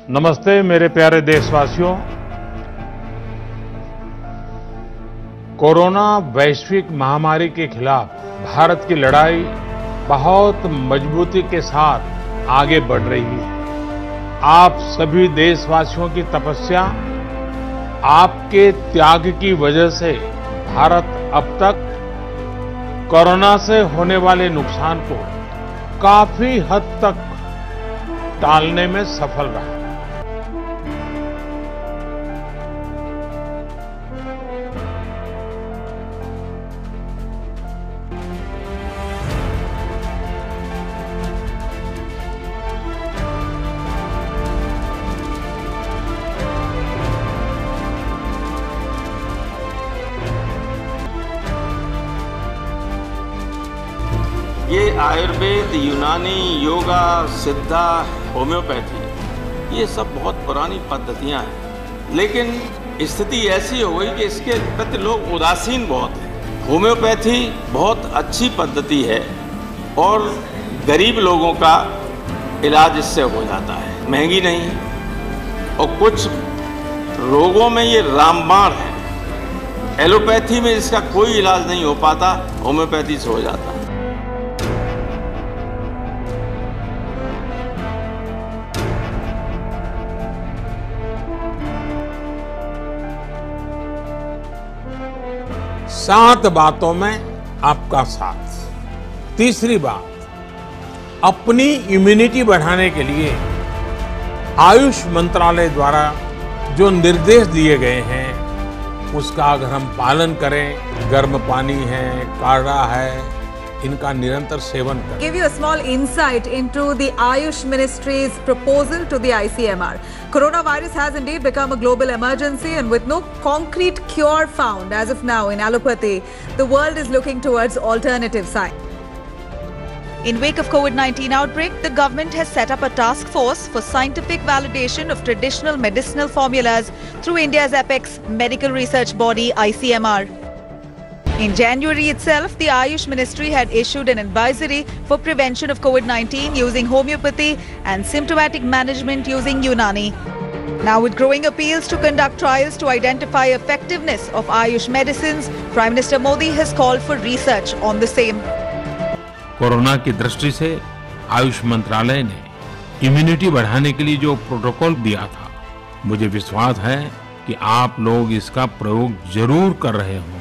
नमस्ते मेरे प्यारे देशवासियों। कोरोना वैश्विक महामारी के खिलाफ भारत की लड़ाई बहुत मजबूती के साथ आगे बढ़ रही है। आप सभी देशवासियों की तपस्या, आपके त्याग की वजह से भारत अब तक कोरोना से होने वाले नुकसान को काफी हद तक टालने में सफल रहा। ये आयुर्वेद, यूनानी, योगा, सिद्धा, होम्योपैथी, ये सब बहुत पुरानी पद्धतियां हैं, लेकिन स्थिति ऐसी हो गई कि इसके प्रति लोग उदासीन बहुत हैं। होम्योपैथी बहुत अच्छी पद्धति है और गरीब लोगों का इलाज इससे हो जाता है, महंगी नहीं है। और कुछ रोगों में ये रामबाण है। एलोपैथी में इसका कोई इलाज नहीं हो पाता, होम्योपैथी से हो जाता है। सात बातों में आपका साथ। तीसरी बात, अपनी इम्यूनिटी बढ़ाने के लिए आयुष मंत्रालय द्वारा जो निर्देश दिए गए हैं उसका अगर हम पालन करें, गर्म पानी है, काढ़ा है, इनका निरंतर सेवन करें। Give you a small insight into the Ayush Ministry's proposal to the ICMR. Coronavirus has indeed become a global emergency, and with no concrete cure found as of now in allopathy, the world is looking towards alternative science. In wake of COVID-19 outbreak, the government has set up a task force for scientific validation of traditional medicinal formulas through India's apex medical research body ICMR. In January itself, the Ayush Ministry had issued an advisory for prevention of COVID-19 using homeopathy and symptomatic management using Unani. Now, with growing appeals to conduct trials to identify effectiveness of Ayush medicines, Prime Minister Modi has called for research on the same. Corona की दृष्टि से आयुष मंत्रालय ने immunity बढ़ाने के लिए जो protocol दिया था, मुझे विश्वास है कि आप लोग इसका प्रयोग जरूर कर रहे होंगे।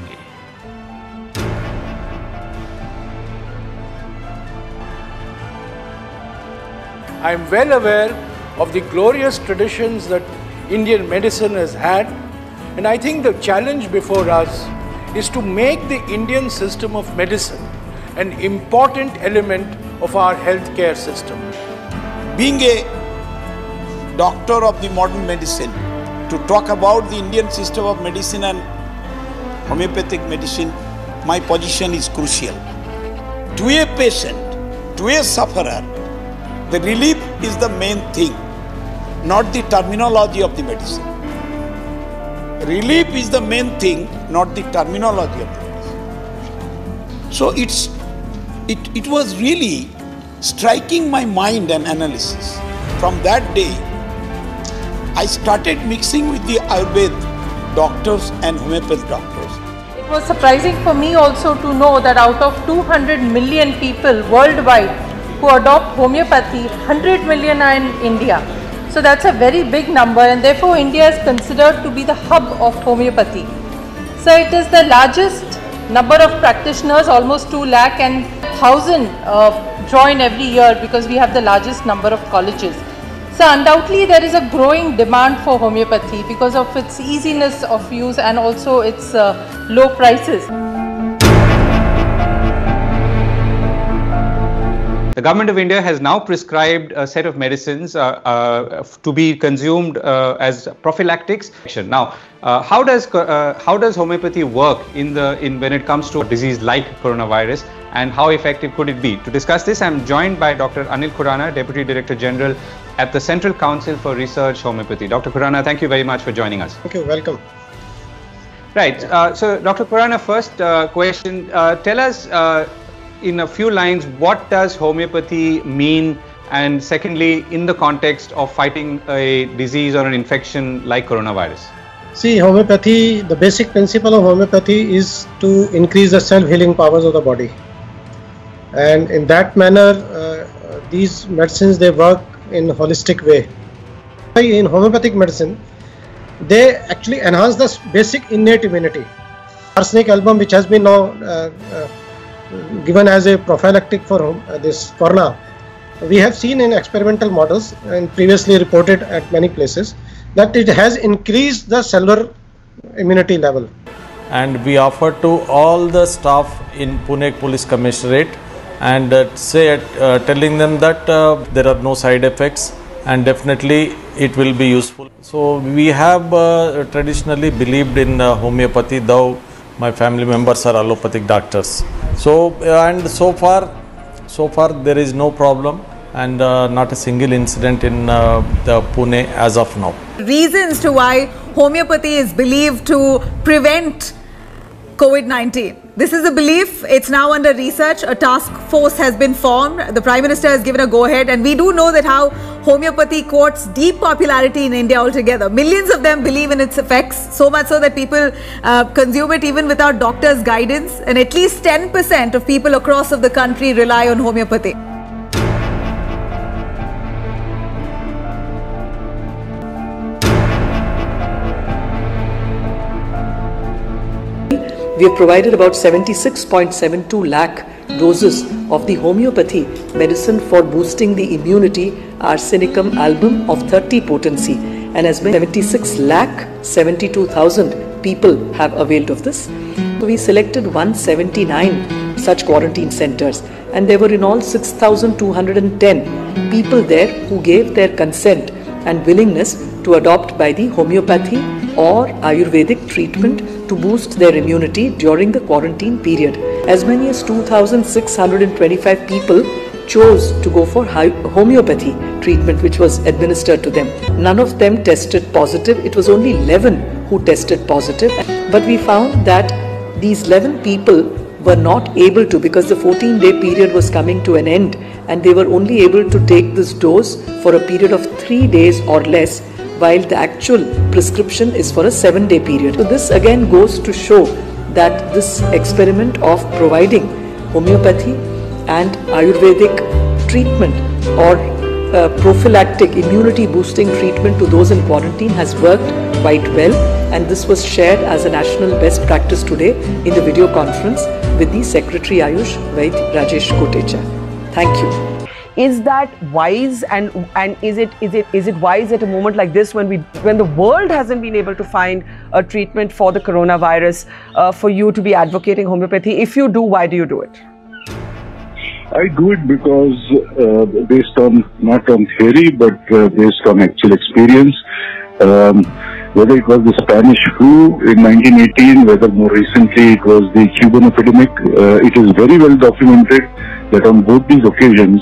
I am well aware of the glorious traditions that Indian medicine has had, and I think the challenge before us is to make the Indian system of medicine an important element of our healthcare system. Being a doctor of the modern medicine, to talk about the Indian system of medicine and homeopathic medicine, my position is crucial. To a patient, to a sufferer, the relief is the main thing, not the terminology of the medicine. Relief is the main thing, not the terminology of the medicine. So it was really striking my mind and analysis. From that day, I started mixing with the Ayurveda doctors and homeopathic doctors. It was surprising for me also to know that out of 200 million people worldwide who adopt homeopathy, 100 million are in India. So that's a very big number, and therefore India is considered to be the hub of homeopathy. So it is the largest number of practitioners, almost 2 lakh, and 1,000 join every year because we have the largest number of colleges. So undoubtedly there is a growing demand for homeopathy because of its easiness of use and also its low prices. The Government of India has now prescribed a set of medicines to be consumed as prophylactics. Now, how does homeopathy work when it comes to a disease like coronavirus, and how effective could it be? To discuss this, I am joined by Dr. Anil Khurana, Deputy Director General at the Central Council for Research Homeopathy. Dr. Khurana, thank you very much for joining us. Okay, welcome. Right. So, Dr. Khurana, first question. Tell us in a few lines, what does homeopathy mean And secondly, in the context of fighting a disease or an infection like coronavirus? See, homeopathy, the basic principle of homeopathy is to increase the self-healing powers of the body. And in that manner, these medicines, they work in a holistic way. In homeopathic medicine, they actually enhance the basic innate immunity. Arsenic album, which has been now given as a prophylactic for this corona, we have seen in experimental models and previously reported at many places that it has increased the cellular immunity level. And we offer to all the staff in Pune Police Commissionerate and telling them that there are no side effects and definitely it will be useful. So we have traditionally believed in homeopathy, though my family members are allopathic doctors. So and so far there is no problem and not a single incident in the Pune as of now. Reasons to why homeopathy is believed to prevent COVID-19. This is a belief. It's now under research. A task force has been formed. The Prime Minister has given a go-ahead, and we do know that how homeopathy courts deep popularity in India altogether. Millions of them believe in its effects, so much so that people consume it even without doctor's guidance, and at least 10% of people across the country rely on homeopathy. We have provided about 76.72 lakh doses of the homeopathy medicine for boosting the immunity, arsenicum album of 30 potency, and as many 76 lakh 72,000 people have availed of this. So we selected 179 such quarantine centers, and there were in all 6,210 people there who gave their consent and willingness to adopt by the homeopathy or Ayurvedic treatment to boost their immunity during the quarantine period. As many as 2,625 people chose to go for homeopathy treatment, which was administered to them. None of them tested positive. It was only 11 who tested positive. But we found that these 11 people were not able to, because the 14-day period was coming to an end, and they were only able to take this dose for a period of 3 days or less, while the actual prescription is for a 7-day period. So this again goes to show that this experiment of providing homeopathy and Ayurvedic treatment or prophylactic immunity boosting treatment to those in quarantine has worked quite well, and this was shared as a national best practice today in the video conference with the Secretary Ayush, Vaid Rajesh Kotecha. Thank you. Is that wise, and is it wise at a moment like this when the world hasn't been able to find a treatment for the coronavirus for you to be advocating homeopathy? If you do, why do you do it? I do it because based on, not on theory, but based on actual experience. Whether it was the Spanish flu in 1918, whether more recently it was the Cuban epidemic, it is very well documented that on both these occasions,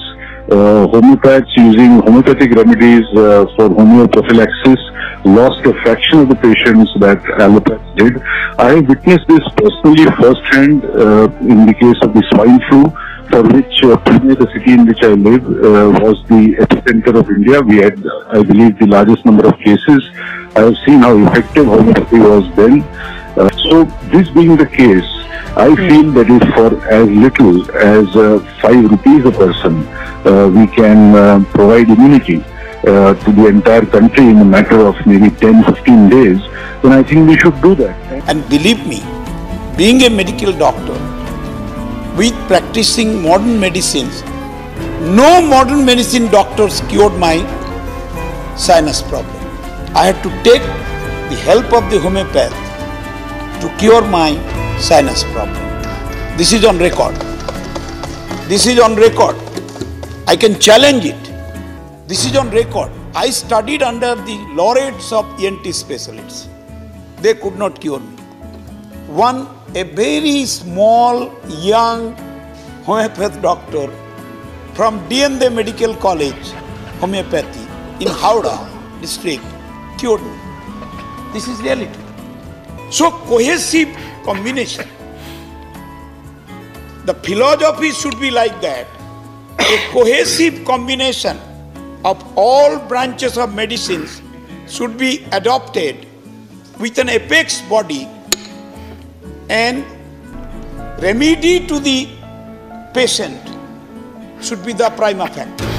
homeopaths using homeopathic remedies for homeoprophylaxis lost a fraction of the patients that allopaths did. I witnessed this personally firsthand in the case of the swine flu, for which Pune, the city in which I live, was the epicenter of India. We had, I believe, the largest number of cases. I have seen how effective homeopathy was then. So this being the case, I feel that if for as little as 5 rupees a person, we can provide immunity to the entire country in a matter of maybe 10-15 days, then I think we should do that. And believe me, being a medical doctor, with practicing modern medicines, no modern medicine doctors cured my sinus problem. I had to take the help of the homeopath to cure my sinus problem. This is on record. This is on record. I can challenge it. This is on record. I studied under the laureates of ENT specialists. They could not cure me. A very small, young homeopath doctor from DND Medical College, homeopathy, in Howrah district, cured me. This is reality. So, cohesive combination. The philosophy should be like that. a cohesive combination of all branches of medicines should be adopted with an apex body, and remedy to the patient should be the prima facie.